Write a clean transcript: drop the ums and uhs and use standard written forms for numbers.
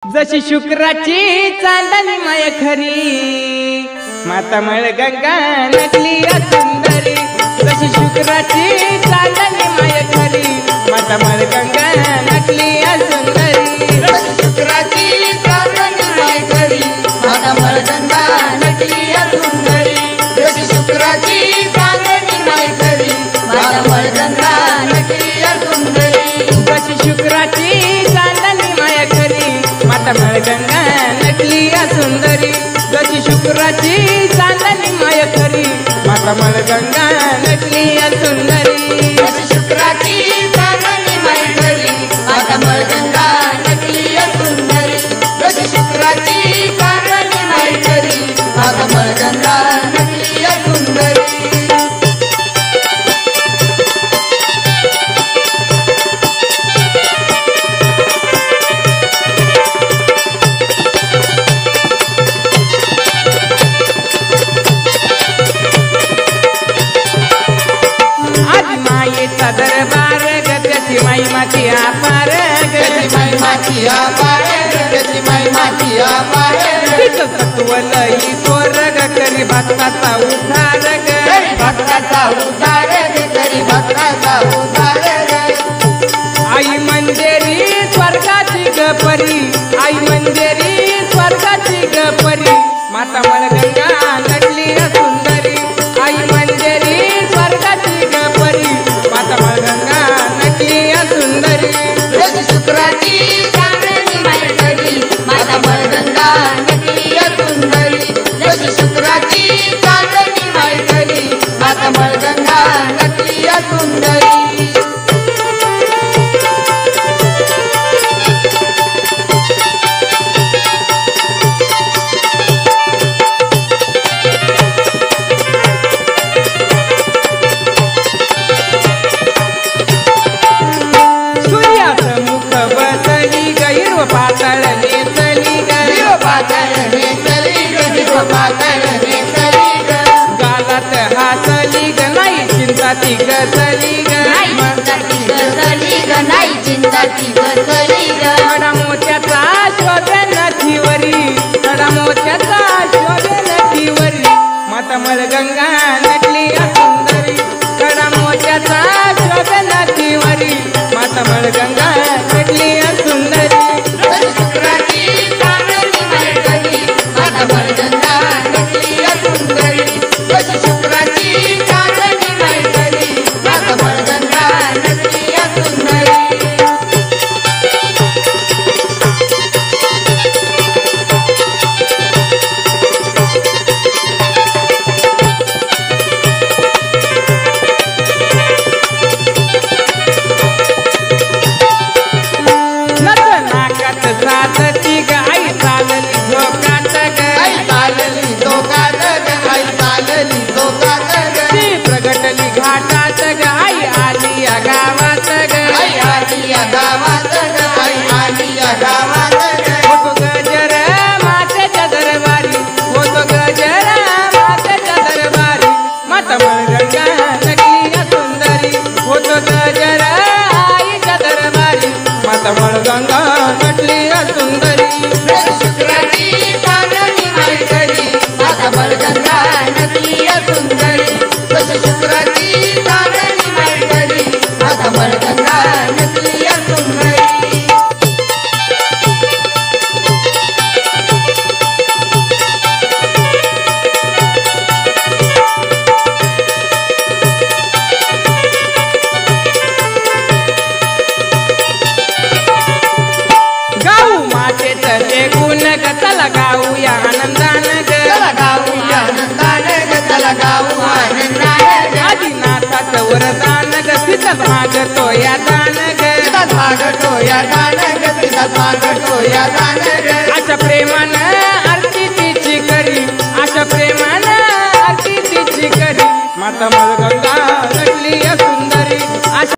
जशी शुक्राची चांदणी माय खरी माता मळ गंगा नटली सुंदरी। जशी शुक्राची चांदणी माय खरी माता मळ गंगा नटली सुंदरी। जशी शुक्राची चांदणी माय खरी माता मळ गंगा नटली सुंदरी। जशी शुक्राची चांदणी माय खरी माता मळ गंगा नटली सुंदरी। जशी शुक्राची चांदणी माय खरी माता मळ गंगा नटली सुंदरी। जशी शुक्राची चांदणी माय खरी माता मळ गंगा नटली सुंदरी। जशी शुक्राची चांदणी माय खरी माता मळ गंगा नटली सुंदरी। जशी शुक्राची चांदणी माय खरी माता मळ गंगा नटली सुंदरी। दरबार गती माई माती आपार गती माई माती आपार गती माई माती आपार तिचं सत्व लई पोरग करी भक्ताचा उद्धार करी भक्ताचा उद्धार करी भक्ताचा उद्धार। आई मंदिरी स्वर्गाची गपरी आई मंदिरी स्वर्गाची गपरी माता मळ गंगा नटली सुंदरी। आई मंदिरी स्वर्गाची गपरी माता मळ गंगा नटली सुंदरी। जशी शुक्राची चांदणी माय खरी माता मळ गंगा नटली सुंदरी। जशी शुक्राची चांदणी माय खरी माता मळ गंगा नटली सुंदरी। पातळ नेसली ग पातळ नेसली ग पातळ नेसली ग गालात हासली ग नाही चिंता ती गसली ग नाही चिंता ती गसली ग नाही चिंता ती गसली ग कडा मोत्याचा शोभे नथीवरी कडा मोत्याचा शोभे नथीवरी माता मळ गंगा नटली सुंदरी। कडा मोत्याचा शोभे नथीवरी माता मळ गंगा नटली सुंदरी। शुक्राची चांदणी माय खरी माता मळ गंगा नटली सुंदरी। जशी शुक्राची चांदणी माय खरी माता मळ गंगा नटली सुंदरी। साधती ग आई चालली धोकात ग आई चालली धोकात ग आई चालली धोकात ग ती प्रगटली घाटात ग आई आली या गावात ग आई आली या गावात ग आई आली या गावात ग होतो गजर मातेच्या दरबारी होतो गजर मातेच्या दरबारी माता मळ गंगा नटली सुंदरी। होतो गजर आईच्या दरबारी माता मळ गंगा नटली सुंदरी। शुक्राची चांदणी माय खरी माता मळ गंगा नटली सुंदरी। जशी शुक्राची चांदणी माय खरी माता मळ गंगा नटली सुंदरी। चला गाऊया आनंदान ग चला गाऊया आनंदान ग चला गाऊ आनंदान ग आदिनाथाचं वरदान ग तिथं मागतो या दान ग तिथं मागतो या दान ग तिथं मागतो या दान ग अशा प्रेमानं आरती तिची करी अशा प्रेमानं आरती तिची करी माता मळ